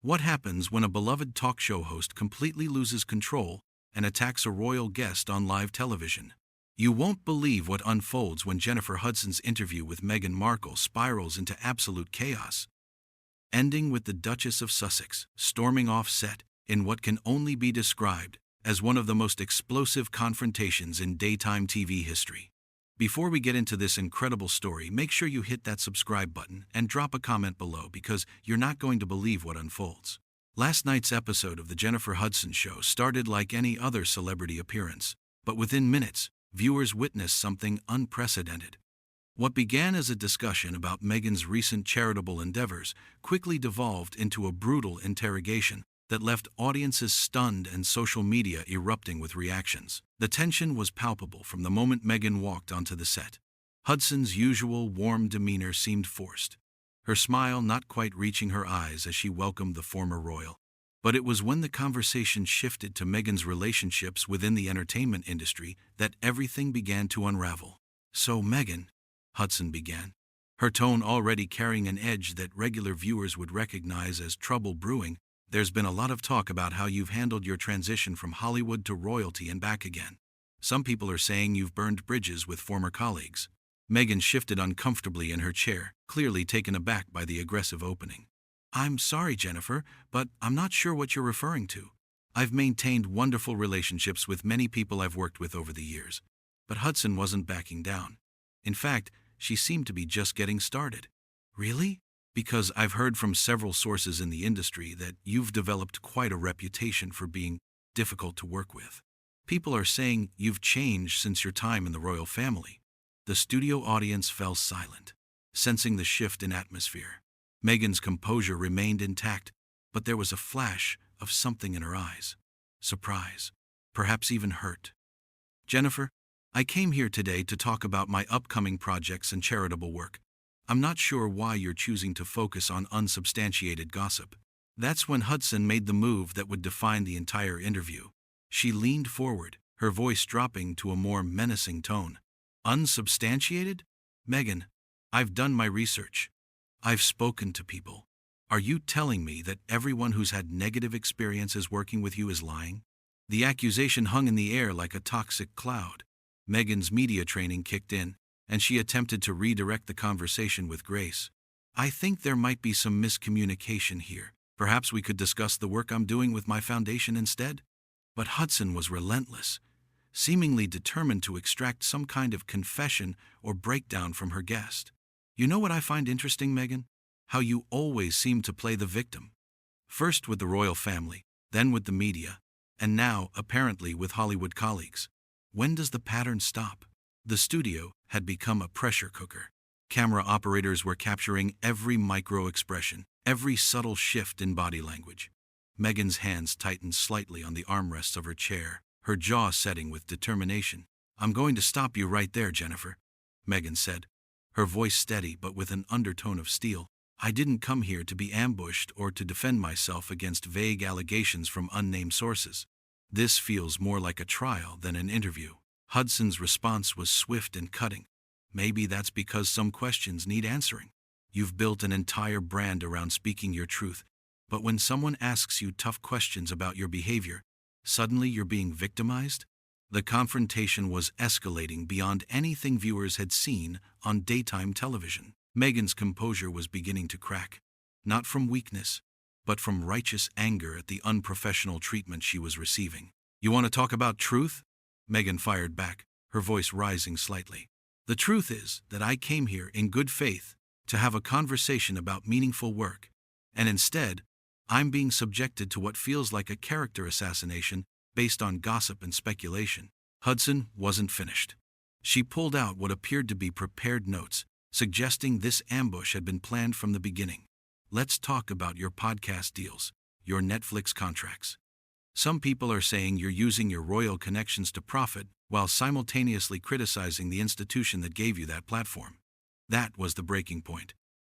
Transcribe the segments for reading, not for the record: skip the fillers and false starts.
What happens when a beloved talk show host completely loses control and attacks a royal guest on live television? You won't believe what unfolds when Jennifer Hudson's interview with Meghan Markle spirals into absolute chaos, ending with the Duchess of Sussex storming off set in what can only be described as one of the most explosive confrontations in daytime TV history. Before we get into this incredible story, make sure you hit that subscribe button and drop a comment below because you're not going to believe what unfolds. Last night's episode of The Jennifer Hudson Show started like any other celebrity appearance, but within minutes, viewers witnessed something unprecedented. What began as a discussion about Meghan's recent charitable endeavors quickly devolved into a brutal interrogation that left audiences stunned and social media erupting with reactions. The tension was palpable from the moment Meghan walked onto the set. Hudson's usual warm demeanor seemed forced, her smile not quite reaching her eyes as she welcomed the former royal. But it was when the conversation shifted to Meghan's relationships within the entertainment industry that everything began to unravel. "So, Meghan," Hudson began, her tone already carrying an edge that regular viewers would recognize as trouble brewing, "there's been a lot of talk about how you've handled your transition from Hollywood to royalty and back again. Some people are saying you've burned bridges with former colleagues." Meghan shifted uncomfortably in her chair, clearly taken aback by the aggressive opening. "I'm sorry, Jennifer, but I'm not sure what you're referring to. I've maintained wonderful relationships with many people I've worked with over the years." But Hudson wasn't backing down. In fact, she seemed to be just getting started. "Really? Because I've heard from several sources in the industry that you've developed quite a reputation for being difficult to work with. People are saying you've changed since your time in the royal family." The studio audience fell silent, sensing the shift in atmosphere. Meghan's composure remained intact, but there was a flash of something in her eyes. Surprise, perhaps even hurt. "Jennifer, I came here today to talk about my upcoming projects and charitable work. I'm not sure why you're choosing to focus on unsubstantiated gossip." That's when Hudson made the move that would define the entire interview. She leaned forward, her voice dropping to a more menacing tone. "Unsubstantiated? Meghan, I've done my research. I've spoken to people. Are you telling me that everyone who's had negative experiences working with you is lying?" The accusation hung in the air like a toxic cloud. Meghan's media training kicked in, and she attempted to redirect the conversation with grace. "I think there might be some miscommunication here. Perhaps we could discuss the work I'm doing with my foundation instead?" But Hudson was relentless, seemingly determined to extract some kind of confession or breakdown from her guest. "You know what I find interesting, Meghan? How you always seem to play the victim. First with the royal family, then with the media, and now, apparently, with Hollywood colleagues. When does the pattern stop?" The studio had become a pressure cooker. Camera operators were capturing every micro-expression, every subtle shift in body language. Meghan's hands tightened slightly on the armrests of her chair, her jaw setting with determination. "I'm going to stop you right there, Jennifer," Meghan said, her voice steady but with an undertone of steel. "I didn't come here to be ambushed or to defend myself against vague allegations from unnamed sources. This feels more like a trial than an interview." Hudson's response was swift and cutting. "Maybe that's because some questions need answering. You've built an entire brand around speaking your truth, but when someone asks you tough questions about your behavior, suddenly you're being victimized?" The confrontation was escalating beyond anything viewers had seen on daytime television. Meghan's composure was beginning to crack, not from weakness, but from righteous anger at the unprofessional treatment she was receiving. "You want to talk about truth?" Meghan fired back, her voice rising slightly. "The truth is that I came here in good faith to have a conversation about meaningful work, and instead, I'm being subjected to what feels like a character assassination based on gossip and speculation." Hudson wasn't finished. She pulled out what appeared to be prepared notes, suggesting this ambush had been planned from the beginning. "Let's talk about your podcast deals, your Netflix contracts. Some people are saying you're using your royal connections to profit while simultaneously criticizing the institution that gave you that platform." That was the breaking point.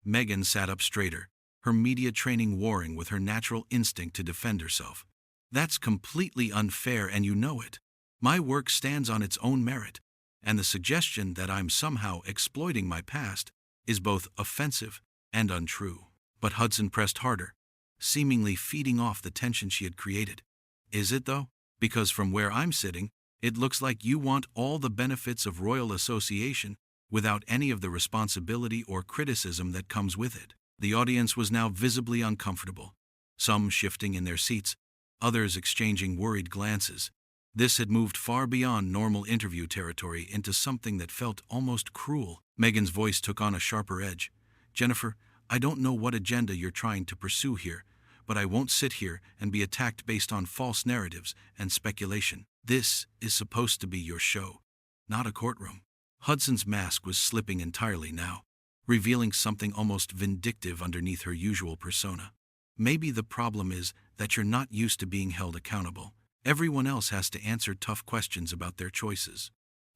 Meghan sat up straighter, her media training warring with her natural instinct to defend herself. "That's completely unfair and you know it. My work stands on its own merit, and the suggestion that I'm somehow exploiting my past is both offensive and untrue." But Hudson pressed harder. seemingly feeding off the tension she had created. Is it though? Because from where I'm sitting, it looks like you want all the benefits of royal association without any of the responsibility or criticism that comes with it. The audience was now visibly uncomfortable, some shifting in their seats, others exchanging worried glances. This had moved far beyond normal interview territory into something that felt almost cruel. Meghan's voice took on a sharper edge. Jennifer, I don't know what agenda you're trying to pursue here, but I won't sit here and be attacked based on false narratives and speculation. This is supposed to be your show, not a courtroom. Hudson's mask was slipping entirely now, revealing something almost vindictive underneath her usual persona. Maybe the problem is that you're not used to being held accountable. Everyone else has to answer tough questions about their choices.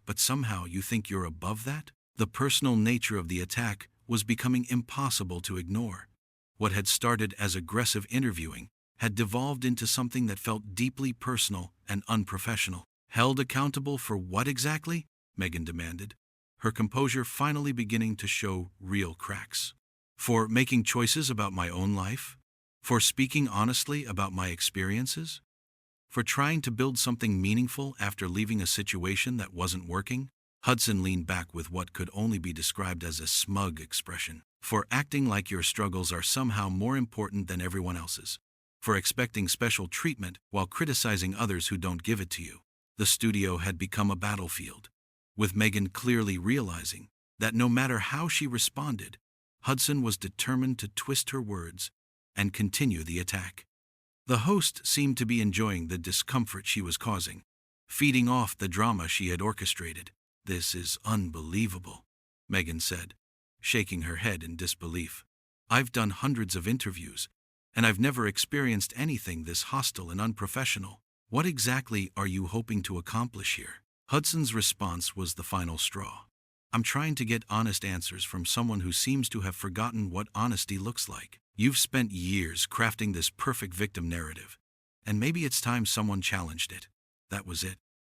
But somehow you think you're above that? The personal nature of the attack was becoming impossible to ignore. What had started as aggressive interviewing had devolved into something that felt deeply personal and unprofessional. Held accountable for what exactly? Meghan demanded, her composure finally beginning to show real cracks. For making choices about my own life? For speaking honestly about my experiences? For trying to build something meaningful after leaving a situation that wasn't working? Hudson leaned back with what could only be described as a smug expression. For acting like your struggles are somehow more important than everyone else's. For expecting special treatment while criticizing others who don't give it to you. The studio had become a battlefield, with Meghan clearly realizing that no matter how she responded, Hudson was determined to twist her words and continue the attack. The host seemed to be enjoying the discomfort she was causing, feeding off the drama she had orchestrated. This is unbelievable, Meghan said, shaking her head in disbelief. I've done hundreds of interviews, and I've never experienced anything this hostile and unprofessional. What exactly are you hoping to accomplish here? Hudson's response was the final straw. I'm trying to get honest answers from someone who seems to have forgotten what honesty looks like. You've spent years crafting this perfect victim narrative, and maybe it's time someone challenged it. That was it.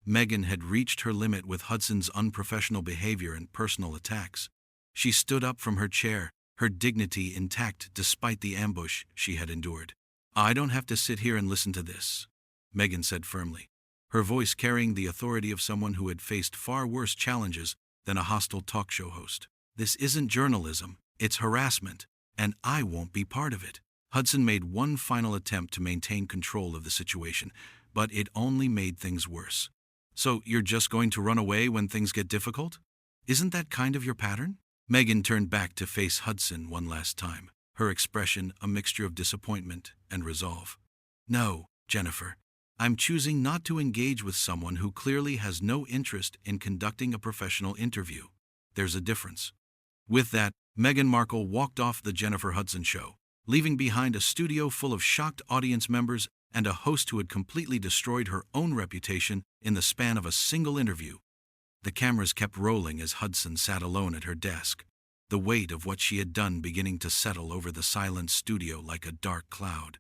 Meghan had reached her limit with Hudson's unprofessional behavior and personal attacks. She stood up from her chair, her dignity intact despite the ambush she had endured. I don't have to sit here and listen to this, Meghan said firmly, her voice carrying the authority of someone who had faced far worse challenges than a hostile talk show host. This isn't journalism, it's harassment, and I won't be part of it. Hudson made one final attempt to maintain control of the situation, but it only made things worse. So you're just going to run away when things get difficult? Isn't that kind of your pattern? Meghan turned back to face Hudson one last time, her expression a mixture of disappointment and resolve. No, Jennifer. I'm choosing not to engage with someone who clearly has no interest in conducting a professional interview. There's a difference. With that, Meghan Markle walked off the Jennifer Hudson show, leaving behind a studio full of shocked audience members and a host who had completely destroyed her own reputation in the span of a single interview. The cameras kept rolling as Hudson sat alone at her desk, the weight of what she had done beginning to settle over the silent studio like a dark cloud.